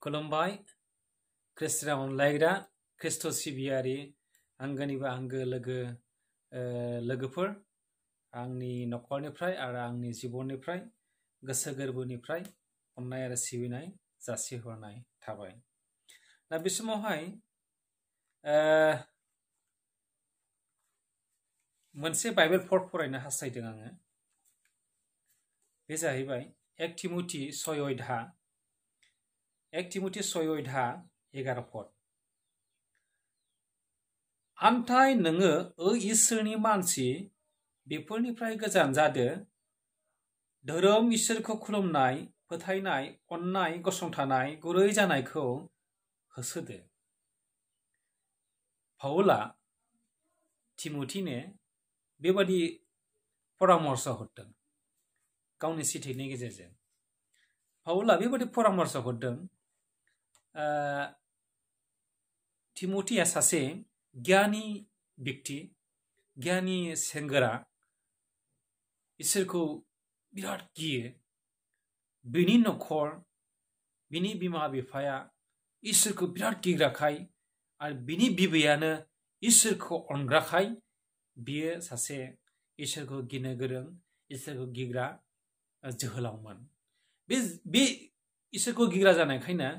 खुलुमबाय ख्रिस्ट'नाव अनलायग्रा ख्रिस्ट' सिबियारि आंगोनिबो आंगो लोगोफोर आंनि न'खरनिफ्राय आरो आंनि जिबननिफ्राय गोसो गोरबोनिफ्राय अननाय आरो सिबिनाय जासिहरनाय थाबाय। दा बे समावहाय मोनसे बाइबेल पट फरायनो हास्थायदों आङो। बे जाहैबाय 1 तिमथि 6:11 पट। आन्थाय नोङो इसोरनि मानसि बेफोरनिफ्राय गोजान जादो, धोरोम इसोरखौ खुलुमनाय, फोथायनाय, अननाय, गसंथानाय, गुरै जानायखौ होसोदो। पाउला तिमथिनो बेबादि परामर्श हरदों गावनि सिथिनि गेजेरजों। पाउला बेबादि परामर्श हरदों तिमथिया सासे गियानि व्यक्ति, गियानि सेंग्रा, इसोरखौ बिराद गियो। बिनि न'खर, बिनि बिमा बिफाया इसोरखौ बिराद गिग्राखाय आरो बिनि बिबैयानो इसोरखौ अनग्राखाय बियो सासे इसोरखौ गिनो गोरों, इसोरखौ गिग्रा जोहोलावमोन। बे इसोरखौ गिग्रा जानायखायनो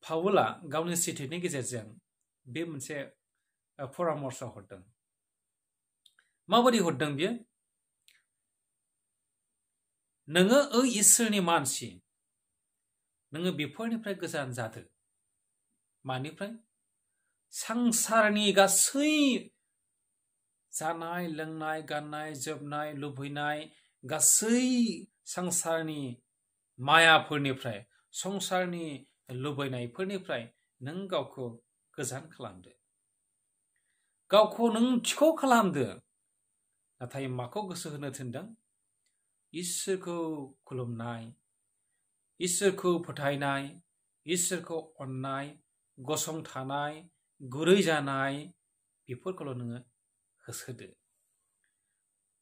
पाउला गावनि सिथिनि गेजेरजों बे मोनसे परामर्श हरदों। माबादि हरदों बियो? नोङो इसोरनि मानसि, नोङो बेफोरनिफ्राय गोजान जादो। मानिफ्राय? संसारनि गासै जानाय लोंनाय, गाननाय जोमनाय, लुबैनाय, गासै संसारनि मायाफोरनिफ्राय, संसारनि लुबैनायफोरनिफ्राय नों गावखौ गोजान खालामदो। गावखौ नों थिख' खालामदो। नाथाय माखौ गोसो होनो थिनदों? इसोरखौ खुलुमनाय, इसोरखौ फोथायनाय, इसोरखौ अननाय, गसंथानाय, गुरै जानाय, बेफोरखौल' नोङो होसोदो।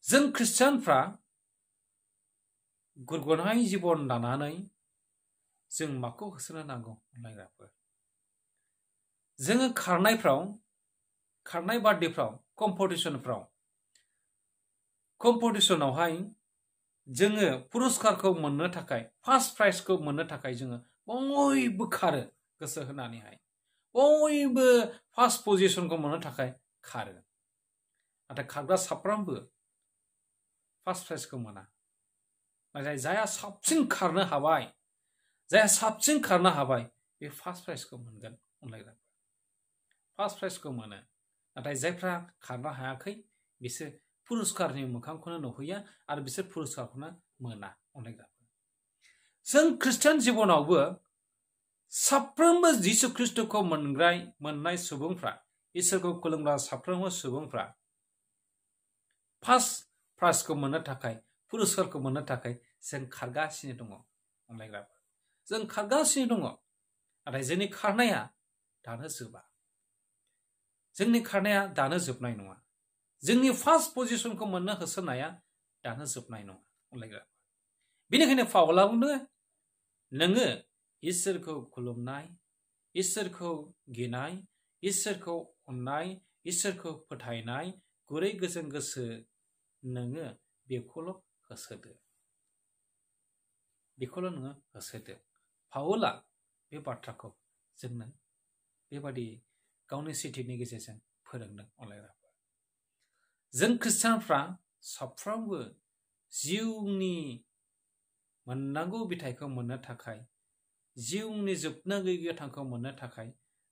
जों ख्रिस्टियानफ्रा गुरगुनाय जिबन दानानै जों माखौ होसोनो नांगौ अनलायग्राफोर? जोङो खारनाय बारदेफ्राव, कम्पिटिसनावहाय जोङो पुरस्कारखौ मोननो थाखाय, फार्स्ट प्राइजखौ मोननो थाखाय जोङो बयबो खारो गोसो होनानैहाय। बयबो फार्स्ट पजिशनखौ मोननो थाखाय खारो। नाथाय खारग्रा साफ्रोमबो फार्स्ट प्राइजखौ मोना। नाथाय जायहा साबसिन खारनो हाबाय, बे फार्स्ट प्राइजखौ मोनगोन अनलायग्रा। फार्स्ट प्राइजखौ मोनो। नाथाय जायफ्रा खारनो हायाखै बिसोर पुरस्कारनि मोखांखौनो नुहैया आरो बिसोर पुरस्कारखौनो मोना अनलायग्रा। जों ख्रिस्टियान जिबनावबो साफ्रोमबो जिसु ख्रिस्ट'खौ मोननाय सुबुंफ्रा, इसोरखौ खुलुमग्रा साफ्रोमबो सुबुंफ्रा फार्स्ट प्राइजखौ मोननो थाखाय, पुरस्कारखौ मोननो थाखाय जों खारगासिनो दङ अनलायग्राफोर। जों खारगासिनो दङ। नाथाय जोंनि खारनाया दानो जोबा। जोंनि खारनाया दानो जोबनाय नङा। जोंनि फार्स्ट पजिशनखौ मोननो होसोनाया दानो जोबनाय नङा अनलायग्रा। बेनिखायनो पाउला बुंदों, नोङो इसोरखौ खुलुमनाय, इसोरखौ गिनाय, इसोरखौ अननाय, इसोरखौ फोथायनाय, गुरै गोजोन गोसो, नोङो बेखौल' होसोदो। बेखौल' नोङो होसोदो। पाउला बे बाथ्राखौ जोंनो बेबादि गावनि सिथिनि गेजेरजों फोरोंदों अनलायग्राफोर। जों ख्रिस्टियानफ्रा साफ्रोमबो जिउनि मोननांगौ बिथाइखौ मोननो थाखाय, जिउनि जोबनो गैयै गोथांखौ मोननो थाखाय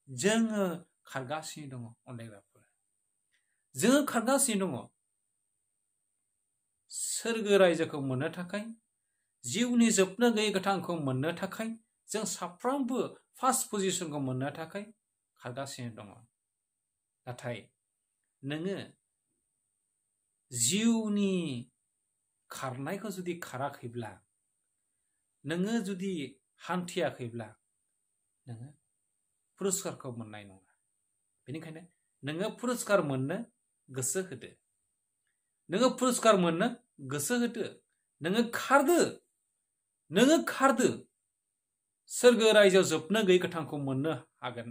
जोङो खारगासिनो दङ अनलायग्राफोर। जोङो खारगासिनो दङ सोरगो रायजोखौ मोननो थाखाय, जिउनि जोबनो गैयै गोथांखौ मोननो थाखाय जों साफ्रोमबो फार्स्ट पजिशनखौ मोननो थाखाय खारगासिनो दङ। नाथाय नोङो जिउनि खारनायखौ जुदि खाराखैब्ला, नोङो जुदि हान्थियाखैब्ला, नोङो पुरस्कारखौ मोननाय नङा। बेनिखायनो नोङो पुरस्कार मोननो गोसो होदो। नोङो पुरस्कार मोननो गोसो होदो। नोङो खारदो। नोङो खारदो सोरगो रायजोआव जोबनो गैयै गोथांखौ मोननो हागोन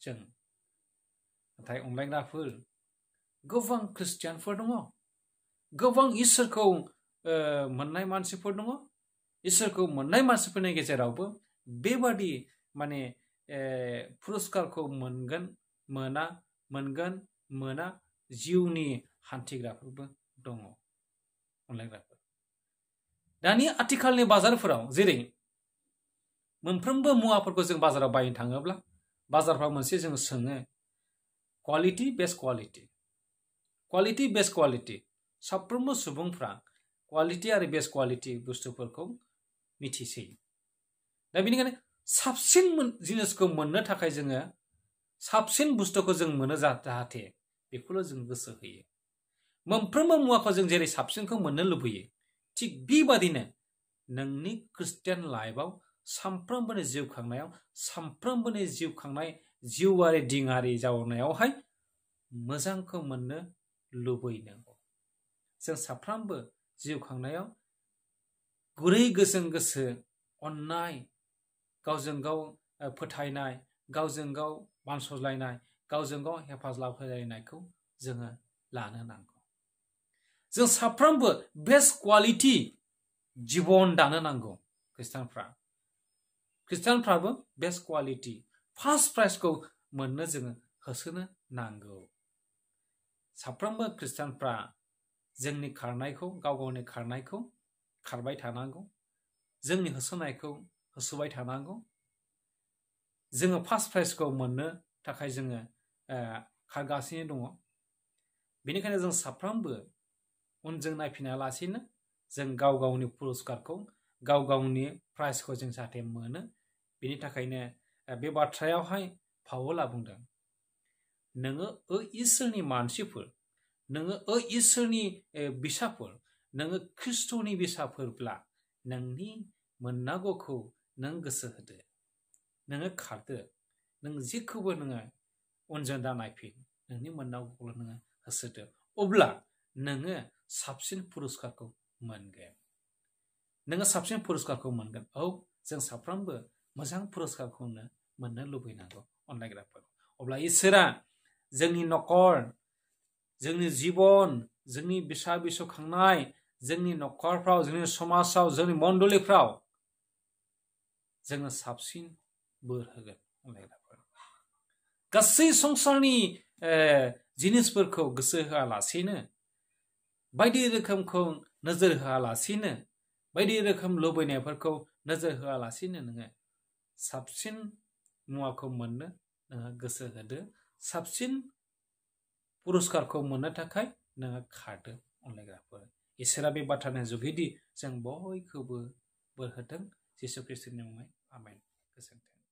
जों। नाथाय अनलायग्राफोर गोबां ख्रिस्टियानफोर दङ, गोबां इसोरखौ मोननाय मानसिफोर दङ। इसोरखौ मोननाय मानसिफोरनि गेजेरावबो बेबादि माने पुरस्कारखौ मोनगोन मोना, मोनगोन मोना जिउनि हान्थिग्राफोरबो दङ अनलायग्राफोर। दानि आथिखालनि बाजारफोराव जेरै मोनफ्रोमबो मुवाफोरखौ जों बाजाराव बायनो थाङोब्ला बाजारफ्राव मोनसे जों सोङो quality best quality, quality best quality. साफ्रोमबो सुबुंफ्रा क्वालिटि आरो बेस्ट क्वालिटि बुस्थुफोरखौ मिथिसै। दा बेनिखायनो साबसिन जिनिसखौ मोननो थाखाय जोङो साबसिन बुस्थुखौ जों मोनो जाहाथे बेखौल' जों गोसो होयो। मोनफ्रोमबो मुवाखौ जों जेरै साबसिनखौ मोननो लुबैयो, थिग बेबादिनो नोंनि ख्रिस्टियान लाइफआव सानफ्रोमबोनि जिउ खांनायाव, सानफ्रोमबोनि जिउ खांनाय जिउआरि दिङारि जावनायावहाय मोजांखौ मोननो लुबैनांगौ। जों साफ्रोमबो जिउ खांनायाव गुरै गोजों गोसो, अननाय, गावजों गाव फोथायनाय, गावजों गाव मानसलायनाय, गावजों गाव हेफाजाब होलायनायखौ जोङो लानो नांगौ। जों साफ्रोमबो बेस्ट क्वालिटि जिबन दानो नांगौ। ख्रिस्टियानफ्राबो बेस्ट क्वालिटि फार्स्ट प्राइजखौ मोननो जोङो होसोनो नांगौ। साफ्रोमबो ख्रिस्टियानफ्रा जोंनि खारनायखौ, गाव गावनि खारनायखौ खारबाय थानांगौ, जोंनि होसोनायखौ होसोबाय थानांगौ। जोङो फार्स्ट प्राइजखौ मोननो थाखाय जोङो खारगासिनो दङ। बेनिखायनो जों साफ्रोमबो उनजों नायफिनालासिनो जों गाव गावनि पुरस्कारखौ, गाव गावनि प्राइजखौ जों जाहाथे मोनो। बेनि थाखायनो बे बाथ्रायावहाय पाउला बुंदों, नोङो इसोरनि मानसिफोर, नोङो इसोरनि बिसाफोर, नोङो ख्रिस्ट'नि बिसाफोरब्ला नोंनि मोननांगौखौ नों गोसो होदो, नोङो खारदो, नों जेखौबो नोङो उनजों दा नायफिन, नोंनि मोननांगौखौल' नोङो होसोदो। अब्ला नोङो साबसिन पुरस्कारखौ मोनगोन। नोङो साबसिन पुरस्कारखौ मोनगोन। औ, जों साफ्रोमबो मोजां पुरस्कारखौनो मोननो लुबैनांगौ अनलायग्राफोर। अब्ला इसोरा जोंनि न'खर, जोंनि जिबन, जोंनि बिसा बिसौ खांनाय, जोंनि न'खरफ्राव, जोंनि समाजाव, जोंनि मण्डलिफ्राव जोङो साबसिन बोर होगोन अनलायग्राफोर। गासै संसारनि जिनिसफोरखौ गोसो होआलासेनो, बायदि रोखोमखौ नोजोर होआलासेनो, बायदि रोखोम लुबैनायफोरखौ नोजोर होआलासेनो नोङो साबसिन मुवाखौ मोननो नोङो गोसो होदो, साबसिन पुरस्कारखौ मोननो थाखाय नोङो खारदो अनलायग्राफोर। इसोरा बे बाथ्रानि जुगिदि जों बयखौबो बोर होथों। जिसु ख्रिस्ट'नि मुङै आमेन। गोजोन्थों।